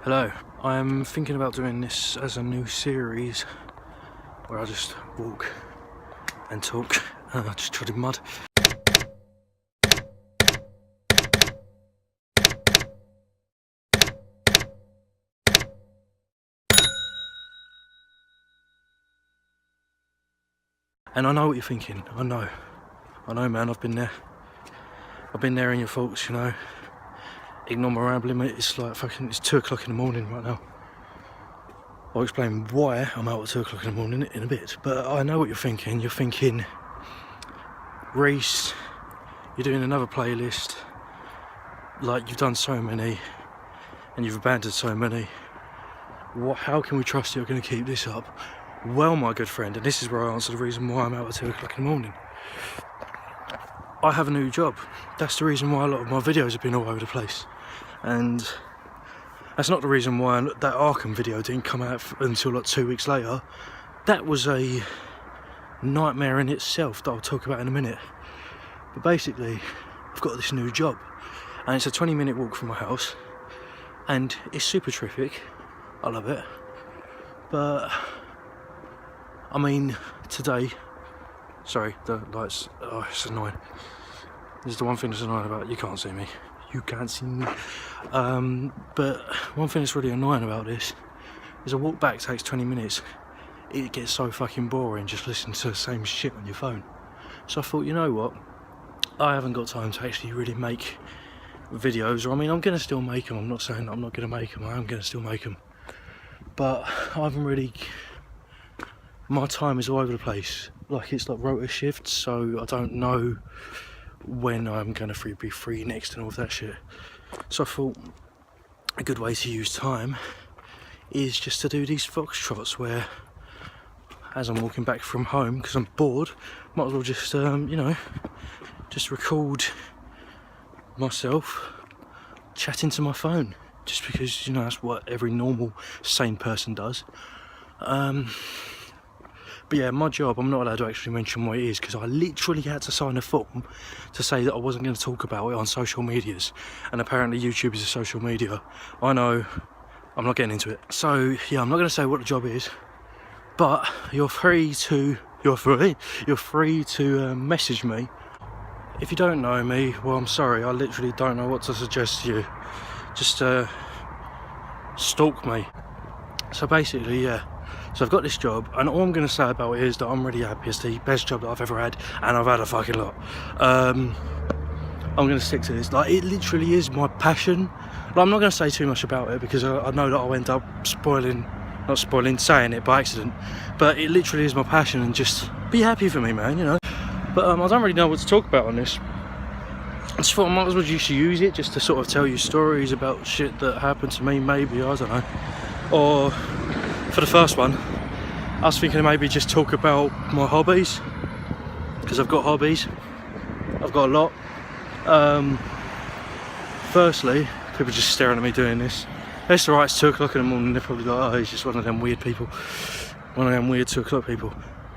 Hello, I'm thinking about doing this as a new series where I just walk and talk and I just trod in mud. And I know what you're thinking, I know man, I've been there in your thoughts, you know. Ignore my rambling, mate. It's like it's 2 o'clock in the morning right now. I'll explain why I'm out at 2 o'clock in the morning in a bit, but I know what you're thinking. You're thinking, Reese, you're doing another playlist, like you've done so many, and you've abandoned so many. How can we trust you're going to keep this up? Well, my good friend, and this is where I answer the reason why I'm out at 2 o'clock in the morning. I have a new job. That's the reason why a lot of my videos have been all over the place. And that's not the reason why that Arkham video didn't come out until like 2 weeks later. That was a nightmare in itself that I'll talk about in a minute. But basically, I've got this new job. And it's a 20-minute walk from my house. And it's super terrific. I love it. But I mean, today, sorry, the lights, oh, it's annoying. This is the one thing that's annoying about it. You can't see me. You can't see me. But one thing that's really annoying about this is a walk back takes 20 minutes. It gets so fucking boring just listening to the same shit on your phone. So I thought, you know what? I haven't got time to actually really make videos. Or I mean, I'm going to still make them. I'm not saying that I'm not going to make them. I am going to still make them. But I haven't really... My time is all over the place. Like, it's like rota shifts, so I don't know when I'm going to be free next and all of that shit. So I thought a good way to use time is just to do these foxtrots where, as I'm walking back from home because I'm bored, might as well just you know, just record myself chatting to my phone, just because, you know, that's what every normal sane person does. But yeah, my job, I'm not allowed to actually mention what it is because I literally had to sign a form to say that I wasn't going to talk about it on social medias. And apparently YouTube is a social media. I know, I'm not getting into it. So yeah, I'm not going to say what the job is, but you're free to message me. If you don't know me, well, I'm sorry, I literally don't know what to suggest to you. Just stalk me. So basically, yeah. So I've got this job, and all I'm going to say about it is that I'm really happy. It's the best job that I've ever had, and I've had a fucking lot. I'm going to stick to this. Like, it literally is my passion. Like, I'm not going to say too much about it because I know that I'll end up saying it by accident. But it literally is my passion, and just be happy for me, man, you know. But I don't really know what to talk about on this. I just thought I might as well just use it just to sort of tell you stories about shit that happened to me, maybe, I don't know. Or... for the first one, I was thinking of maybe just talk about my hobbies, because I've got hobbies. I've got a lot. Firstly, people just staring at me doing this. It's alright, it's 2 o'clock in the morning, they're probably like, oh, he's just one of them weird people. One of them weird 2 o'clock people.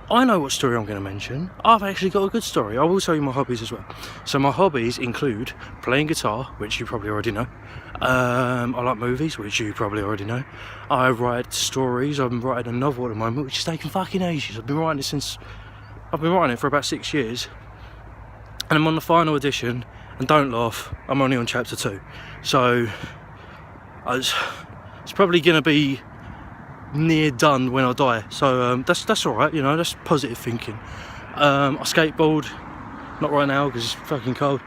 I know what story I'm going to mention. I've actually got a good story. I will tell you my hobbies as well. So my hobbies include playing guitar, which you probably already know. I like movies, which you probably already know. I write stories. I'm writing a novel at the moment, which is taking fucking ages. I've been writing it for about 6 years. And I'm on the final edition, and don't laugh, I'm only on chapter 2. So it's probably going to be near done when I die, so that's all right, you know, that's positive thinking. I skateboard, not right now because it's fucking cold.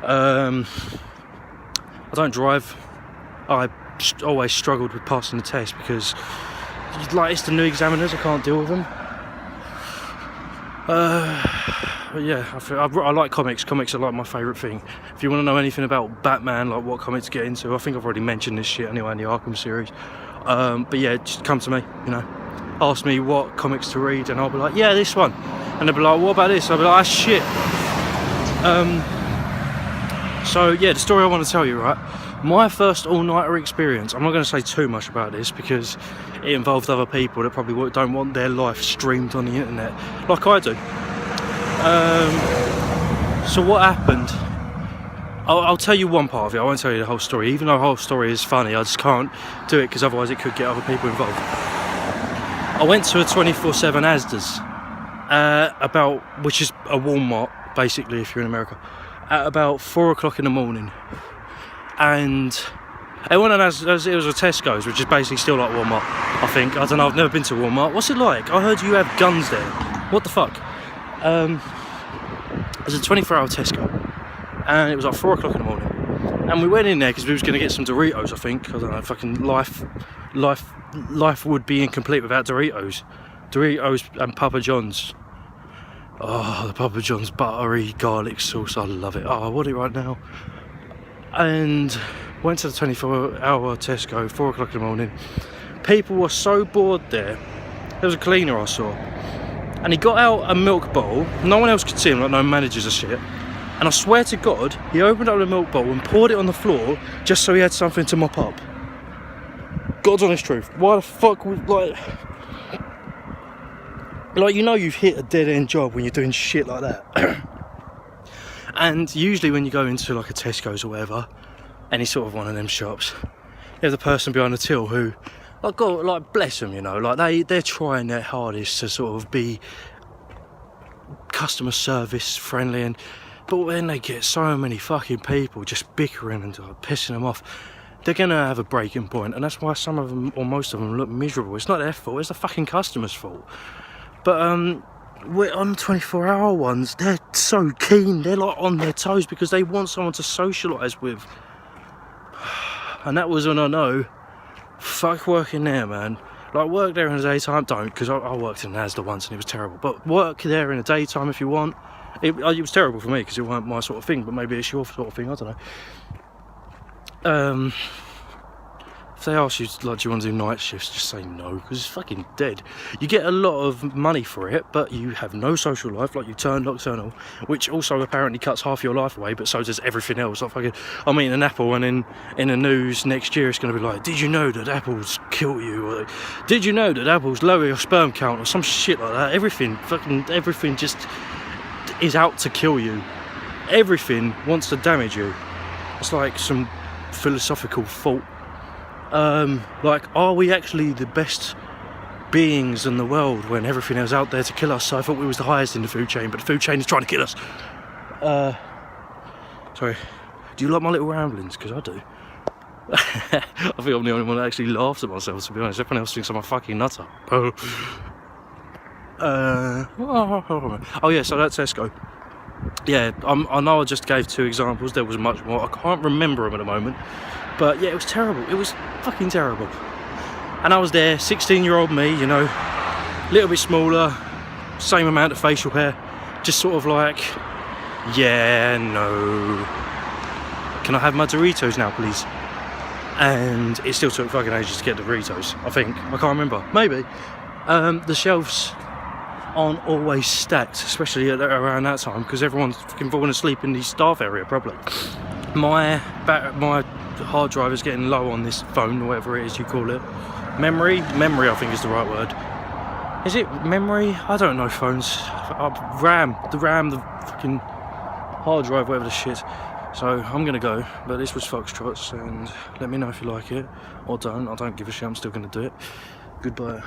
I don't drive. I always struggled with passing the test because, like, it's the new examiners, I can't deal with them. But yeah, I like comics. Comics are like my favourite thing. If you want to know anything about Batman, like what comics to get into, I think I've already mentioned this shit anyway in the Arkham series. But yeah, just come to me, you know, ask me what comics to read and I'll be like, yeah, this one. And they'll be like, what about this? I'll be like, ah, shit. So yeah, the story I want to tell you, right? My first all-nighter experience, I'm not going to say too much about this because it involved other people that probably don't want their life streamed on the internet like I do. So what happened I'll tell you one part of it, I won't tell you the whole story. Even though the whole story is funny, I just can't do it because otherwise it could get other people involved. I went to a 24/7 Asda's, which is a Walmart, basically, if you're in America, at about 4 o'clock in the morning. And it wasn't it was a Tesco's, which is basically still like Walmart, I think. I don't know, I've never been to Walmart. What's it like? I heard you have guns there. What the fuck? It was a 24-hour Tesco, and it was like 4 o'clock in the morning. And we went in there because we was going to get some Doritos, I think. I don't know, fucking life would be incomplete without Doritos. Doritos and Papa John's. Oh, the Papa John's buttery garlic sauce, I love it. Oh, I want it right now. And went to the 24-hour Tesco, 4 o'clock in the morning. People were so bored there. There was a cleaner I saw, and he got out a milk bottle. No one else could see him, like no managers or shit. And I swear to God, he opened up the milk bowl and poured it on the floor just so he had something to mop up. God's honest truth. Why the fuck would, like, you know you've hit a dead-end job when you're doing shit like that. And usually when you go into like a Tesco's or whatever, any sort of one of them shops, you have the person behind the till who, like, God, like, bless them, you know, like they're trying their hardest to sort of be customer service friendly, but then they get so many fucking people just bickering and like, pissing them off, they're gonna have a breaking point. And that's why some of them, or most of them, look miserable. It's not their fault, it's the fucking customer's fault. But we're on 24-hour ones, they're so keen, they're like on their toes because they want someone to socialise with. And that was when I know, fuck working there, man. Like, work there in the daytime, don't, because I worked in Asda once and it was terrible. But work there in the daytime if you want. It was terrible for me because it weren't my sort of thing, but maybe it's your sort of thing, I don't know. If they ask you, like, do you want to do night shifts, just say no, because it's fucking dead. You get a lot of money for it, but you have no social life, like you turn nocturnal, which also apparently cuts half your life away, but so does everything else. Like, fucking, I'm eating an apple, and in the news next year it's going to be like, did you know that apples kill you? Or, did you know that apples lower your sperm count? Or some shit like that. Everything just is out to kill you. Everything wants to damage you. It's like some philosophical thought. Like, are we actually the best beings in the world when everything else out there to kill us? So I thought we was the highest in the food chain, but the food chain is trying to kill us. Sorry, do you like my little ramblings? Because I do. I think I'm the only one that actually laughs at myself, to be honest. Everyone else thinks I'm a fucking nutter. Oh yeah, so that's Tesco. Yeah, I know I just gave 2 examples, there was much more, I can't remember them at the moment. But yeah, it was terrible, it was fucking terrible. And I was there, 16-year-old me, you know, a little bit smaller, same amount of facial hair, just sort of like, yeah, no. Can I have my Doritos now, please? And it still took fucking ages to get the Doritos, I think. I can't remember, maybe. The shelves aren't always stacked, especially around that time, because everyone's fucking falling asleep in the staff area, probably. My hard drive is getting low on this phone, or whatever it is you call it. Memory, I think is the right word. Is it memory? I don't know phones. RAM, the fucking hard drive, whatever the shit. So I'm gonna go, but this was Foxtrots, and let me know if you like it, or don't. I don't give a shit, I'm still gonna do it. Goodbye.